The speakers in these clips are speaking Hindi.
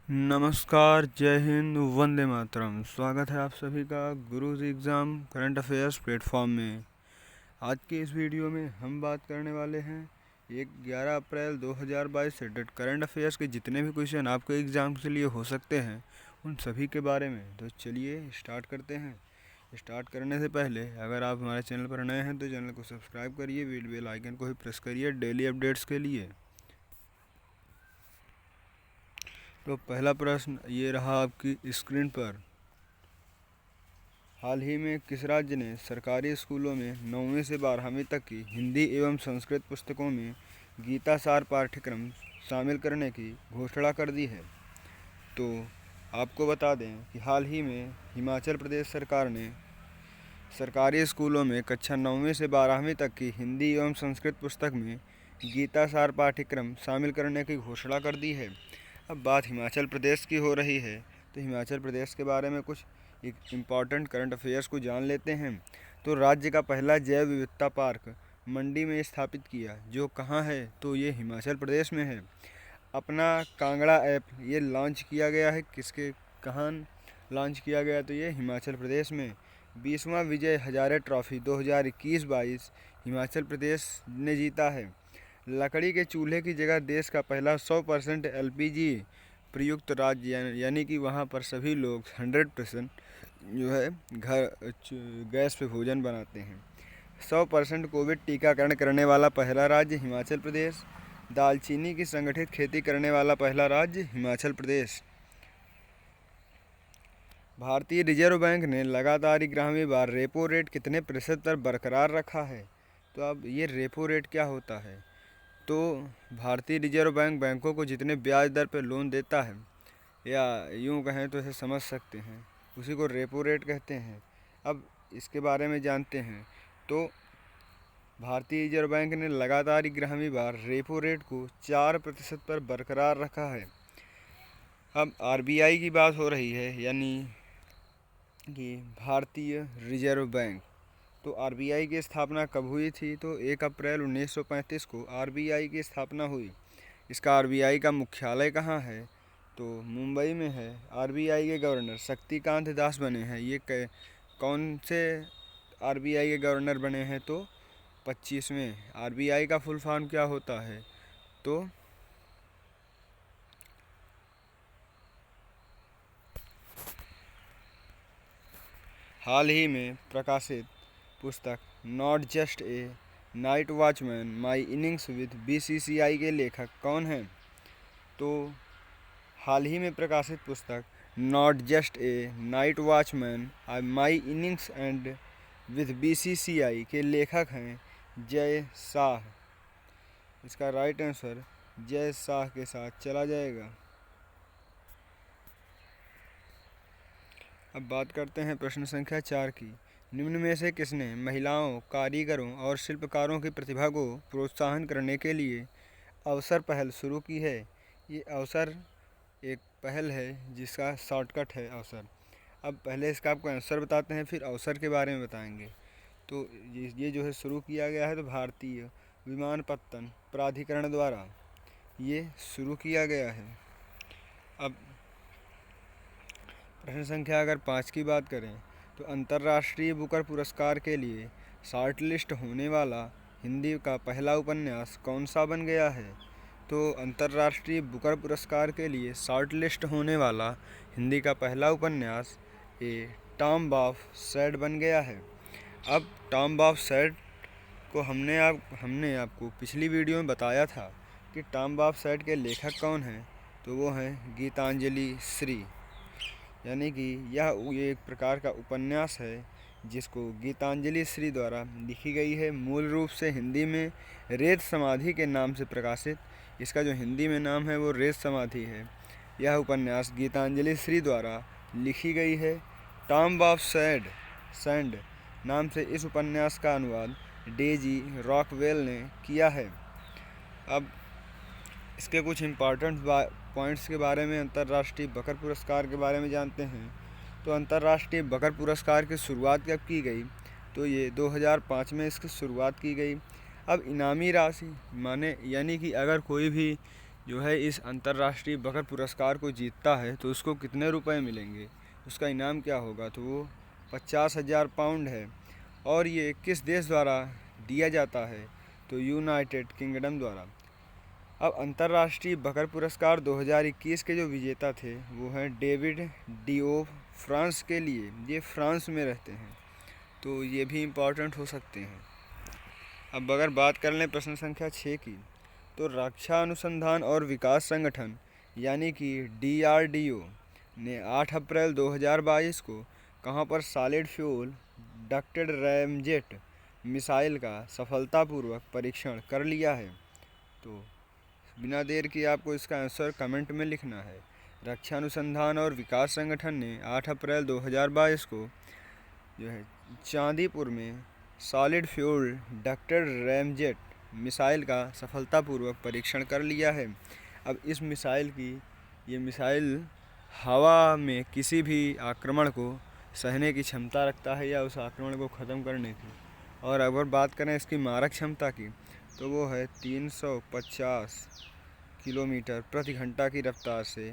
नमस्कार, जय हिंद, वंदे मातरम। स्वागत है आप सभी का gurus exam current affairs platform में। आज के इस वीडियो में हम बात करने वाले हैं 11 अप्रैल 2022 से डेट करंट अफेयर्स के जितने भी क्वेश्चन आपके एग्ज़ाम के लिए हो सकते हैं उन सभी के बारे में। तो चलिए स्टार्ट करते हैं। स्टार्ट करने से पहले अगर आप हमारे चैनल पर नए हैं तो चैनल को सब्सक्राइब करिए, बेल आइकन को भी प्रेस करिए डेली अपडेट्स के लिए। तो पहला प्रश्न ये रहा आपकी स्क्रीन पर। हाल ही में किस राज्य ने सरकारी स्कूलों में 9वीं से 12वीं तक की हिंदी एवं संस्कृत पुस्तकों में गीता सार पाठ्यक्रम शामिल करने की घोषणा कर दी है? तो आपको बता दें कि हाल ही में हिमाचल प्रदेश सरकार ने सरकारी स्कूलों में कक्षा 9वीं से 12वीं तक की हिंदी एवं संस्कृत पुस्तक में गीता सार पाठ्यक्रम शामिल करने की घोषणा कर दी है। अब बात हिमाचल प्रदेश की हो रही है तो हिमाचल प्रदेश के बारे में कुछ इम्पॉर्टेंट करंट अफेयर्स को जान लेते हैं। तो राज्य का पहला जैव विविधता पार्क मंडी में स्थापित किया, जो कहाँ है? तो ये हिमाचल प्रदेश में है। अपना कांगड़ा ऐप ये लॉन्च किया गया है, किसके कहाँ लॉन्च किया गया? तो ये हिमाचल प्रदेश में। 20वां विजय हजारे ट्रॉफी 2021-22 हिमाचल प्रदेश ने जीता है। लकड़ी के चूल्हे की जगह देश का पहला 100% एलपीजी प्रयुक्त राज्य, यानी कि वहाँ पर सभी लोग 100% जो है घर गैस पे भोजन बनाते हैं। 100% कोविड टीकाकरण करने वाला पहला राज्य हिमाचल प्रदेश। दालचीनी की संगठित खेती करने वाला पहला राज्य हिमाचल प्रदेश। भारतीय रिजर्व बैंक ने लगातार 11वीं बार रेपो रेट कितने प्रतिशत पर बरकरार रखा है? तो अब ये रेपो रेट क्या होता है? तो भारतीय रिजर्व बैंक बैंकों को जितने ब्याज दर पर लोन देता है, या यूँ कहें तो इसे समझ सकते हैं, उसी को रेपो रेट कहते हैं। अब इसके बारे में जानते हैं। तो भारतीय रिजर्व बैंक ने लगातार 11वीं बार रेपो रेट को 4% पर बरकरार रखा है। अब आरबीआई की बात हो रही है, यानी कि भारतीय रिजर्व बैंक। तो आरबीआई की स्थापना कब हुई थी? तो 1 अप्रैल 1935 को आरबीआई की स्थापना हुई। इसका आरबीआई का मुख्यालय कहाँ है? तो मुंबई में है। आरबीआई के गवर्नर शक्तिकांत दास बने हैं। ये कौन से आरबीआई के गवर्नर बने हैं? तो 25वें। आरबीआई का फुल फॉर्म क्या होता है? तो हाल ही में प्रकाशित पुस्तक not just a night watchman my innings with BCCI के लेखक कौन हैं? तो हाल ही में प्रकाशित पुस्तक not just a night watchman my innings and with BCCI के लेखक हैं जय शाह। इसका राइट आंसर जय शाह के साथ चला जाएगा। अब बात करते हैं प्रश्न संख्या 4 की। निम्न में से किसने महिलाओं, कारीगरों और शिल्पकारों की प्रतिभा को प्रोत्साहन करने के लिए अवसर पहल शुरू की है? ये अवसर एक पहल है जिसका शॉर्टकट है अवसर। अब पहले इसका आपको आंसर बताते हैं, फिर अवसर के बारे में बताएंगे। तो ये जो है शुरू किया गया है तो भारतीय विमानपत्तन प्राधिकरण द्वारा ये शुरू किया गया है। अब प्रश्न संख्या अगर 5 की बात करें तो अंतर्राष्ट्रीय बुकर पुरस्कार के लिए शॉर्ट लिस्ट होने वाला हिंदी का पहला उपन्यास कौन सा बन गया है? तो अंतर्राष्ट्रीय बुकर पुरस्कार के लिए शॉर्ट लिस्ट होने वाला हिंदी का पहला उपन्यास ए टॉम्ब ऑफ सैड बन गया है। अब टॉम्ब ऑफ सैड को हमने आपको पिछली वीडियो में बताया था कि टॉम्ब ऑफ सैड के लेखक कौन हैं? तो वो हैं गीतांजलि श्री, यानी कि ये एक प्रकार का उपन्यास है जिसको गीतांजलि श्री द्वारा लिखी गई है। मूल रूप से हिंदी में रेत समाधि के नाम से प्रकाशित, इसका जो हिंदी में नाम है वो रेत समाधि है। यह उपन्यास गीतांजलि श्री द्वारा लिखी गई है। टॉम्ब ऑफ सैंड नाम से इस उपन्यास का अनुवाद डेजी रॉकवेल ने किया है। अब इसके कुछ इम्पॉर्टेंट पॉइंट्स के बारे में, अंतर्राष्ट्रीय बकर पुरस्कार के बारे में जानते हैं। तो अंतर्राष्ट्रीय बकर पुरस्कार की शुरुआत कब की गई? तो ये 2005 में इसकी शुरुआत की गई। अब इनामी राशि माने, यानी कि अगर कोई भी जो है इस अंतर्राष्ट्रीय बकर पुरस्कार को जीतता है तो उसको कितने रुपए मिलेंगे, उसका इनाम क्या होगा, तो वो 50,000 पाउंड है। और ये किस देश द्वारा दिया जाता है, तो यूनाइटेड किंगडम द्वारा। अब अंतर्राष्ट्रीय बकर पुरस्कार 2021 के जो विजेता थे वो हैं डेविड डिओ, फ्रांस के लिए, ये फ्रांस में रहते हैं, तो ये भी इम्पॉर्टेंट हो सकते हैं। अब अगर बात कर लें प्रश्न संख्या 6 की, तो रक्षा अनुसंधान और विकास संगठन यानी कि DRDO ने 8 अप्रैल 2022 को कहाँ पर solid fuel ducted ramjet missile का सफलतापूर्वक परीक्षण कर लिया है। तो बिना देर किए आपको इसका आंसर कमेंट में लिखना है। रक्षा अनुसंधान और विकास संगठन ने 8 अप्रैल 2022 को जो है चांदीपुर में solid fuel ducted ramjet missile का सफलतापूर्वक परीक्षण कर लिया है। अब इस मिसाइल की ये मिसाइल हवा में किसी भी आक्रमण को सहने की क्षमता रखता है या उस आक्रमण को ख़त्म करने की। और अगर बात करें इसकी मारक क्षमता की, तो वो है 350 किलोमीटर प्रति घंटा की रफ्तार से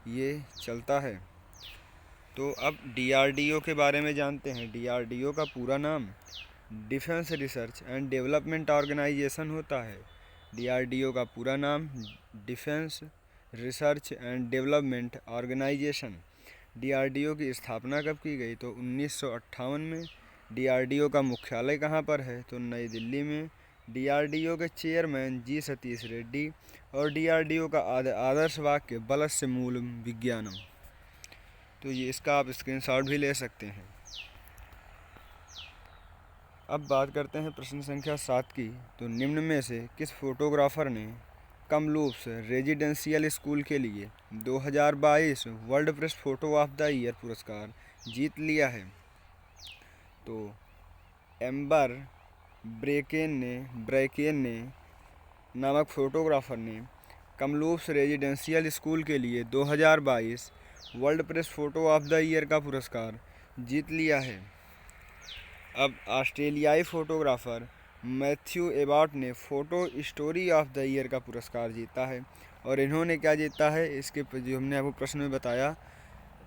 ये चलता है। तो अब DRDO के बारे में जानते हैं। DRDO का पूरा नाम defence research and development organisation होता है। DRDO का पूरा नाम defence research and development organisation. DRDO की स्थापना कब की गई, तो 1958 में। DRDO का मुख्यालय कहाँ पर है, तो नई दिल्ली में। DRDO के चेयरमैन जी सतीश रेड्डी। और DRDO का आदर्श वाक्य बलस्य मूलम विज्ञानम। तो ये इसका आप स्क्रीनशॉट भी ले सकते हैं। अब बात करते हैं प्रश्न संख्या 7 की, तो निम्न में से किस फोटोग्राफर ने कमलूप्स रेजिडेंशियल स्कूल के लिए 2022 world press photo of the year पुरस्कार जीत लिया है, तो एम्बर ब्रेकेन ने नामक फोटोग्राफर ने कमलूप्स रेजिडेंशियल स्कूल के लिए 2022 world press photo of the year का पुरस्कार जीत लिया है। अब ऑस्ट्रेलियाई फोटोग्राफर मैथ्यू एबॉट ने photo story of the year का पुरस्कार जीता है। और इन्होंने क्या जीता है, इसके जो हमने आपको प्रश्न में बताया,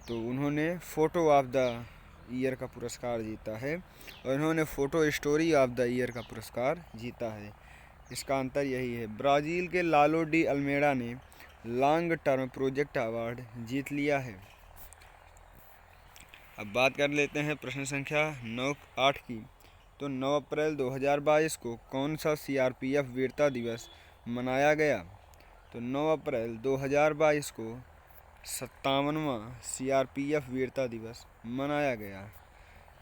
तो उन्होंने फ़ोटो ऑफ द ईयर का पुरस्कार जीता है और इन्होंने photo story of the year का पुरस्कार जीता है। इसका अंतर यही है। ब्राज़ील के लालो डी अल्मेडा ने लॉन्ग टर्म प्रोजेक्ट अवार्ड जीत लिया है। अब बात कर लेते हैं प्रश्न संख्या 8 की, तो 9 अप्रैल 2022 को कौन सा CRPF वीरता दिवस मनाया गया, तो 9 अप्रैल 2022 को 57वां CRPF वीरता दिवस मनाया गया।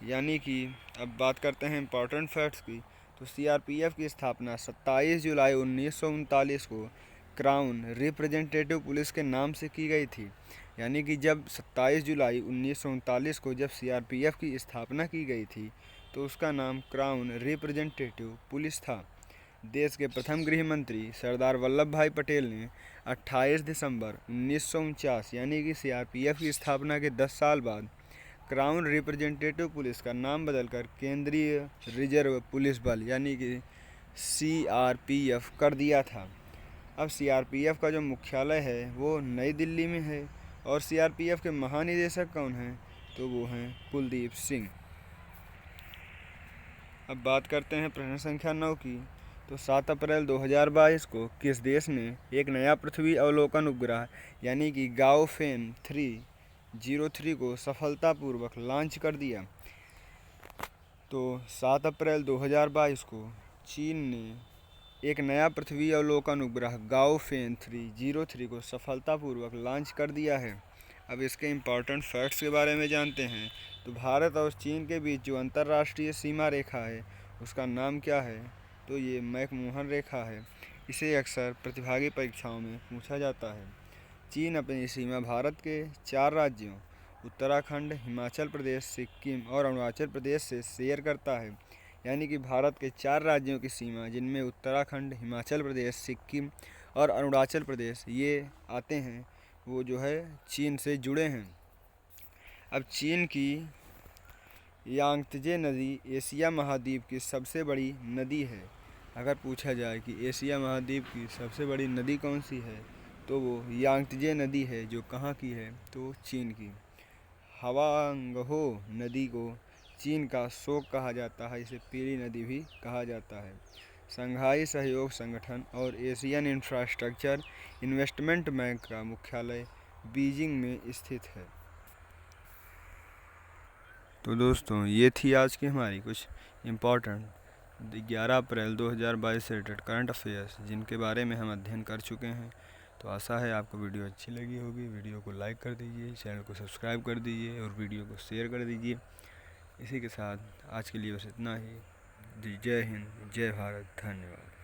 यानी कि अब बात करते हैं इम्पॉर्टेंट फैक्ट्स की, तो CRPF की स्थापना 27 जुलाई 1939 को क्राउन रिप्रेजेंटेटिव पुलिस के नाम से की गई थी। यानी कि जब 27 जुलाई 1939 को जब CRPF की स्थापना की गई थी तो उसका नाम क्राउन रिप्रेजेंटेटिव पुलिस था। देश के प्रथम गृह मंत्री सरदार वल्लभ भाई पटेल ने 28 दिसंबर 1949 यानी कि CRPF की स्थापना के 10 साल बाद क्राउन रिप्रेजेंटेटिव पुलिस का नाम बदलकर केंद्रीय रिजर्व पुलिस बल यानी कि CRPF कर दिया था। अब CRPF का जो मुख्यालय है वो नई दिल्ली में है और CRPF के महानिदेशक कौन हैं, तो वो हैं कुलदीप सिंह। अब बात करते हैं प्रश्न संख्या 9 की, तो 7 अप्रैल 2022 को किस देश ने एक नया पृथ्वी अवलोकन उपग्रह यानी कि गाओफेन 303 को सफलतापूर्वक लॉन्च कर दिया, तो 7 अप्रैल 2022 को चीन ने एक नया पृथ्वी अवलोकन उपग्रह गाओफेन 303 को सफलतापूर्वक लॉन्च कर दिया है। अब इसके इम्पॉर्टेंट फैक्ट्स के बारे में जानते हैं। तो भारत और चीन के बीच जो अंतर्राष्ट्रीय सीमा रेखा है उसका नाम क्या है, तो ये मैकमोहन रेखा है। इसे अक्सर प्रतिभागी परीक्षाओं में पूछा जाता है। चीन अपनी सीमा भारत के 4 राज्यों उत्तराखंड, हिमाचल प्रदेश, सिक्किम और अरुणाचल प्रदेश से शेयर करता है। यानी कि भारत के 4 राज्यों की सीमा जिनमें उत्तराखंड, हिमाचल प्रदेश, सिक्किम और अरुणाचल प्रदेश ये आते हैं, वो जो है चीन से जुड़े हैं। अब चीन की यांगत्जे नदी एशिया महाद्वीप की सबसे बड़ी नदी है। अगर पूछा जाए कि एशिया महाद्वीप की सबसे बड़ी नदी कौन सी है, तो वो यांगत्जे नदी है, जो कहाँ की है, तो चीन की। हवांगहो नदी को चीन का शोक कहा जाता है, इसे पीली नदी भी कहा जाता है। शंघाई सहयोग संगठन और एशियन इंफ्रास्ट्रक्चर इन्वेस्टमेंट बैंक का मुख्यालय बीजिंग में स्थित है। तो दोस्तों, ये थी आज की हमारी कुछ इम्पोर्टेंट 11 अप्रैल 2022 से रिलेटेड करंट अफेयर्स, जिनके बारे में हम अध्ययन कर चुके हैं। तो आशा है आपको वीडियो अच्छी लगी होगी। वीडियो को लाइक कर दीजिए, चैनल को सब्सक्राइब कर दीजिए और वीडियो को शेयर कर दीजिए। इसी के साथ आज के लिए बस इतना ही। जय हिंद, जय भारत, धन्यवाद।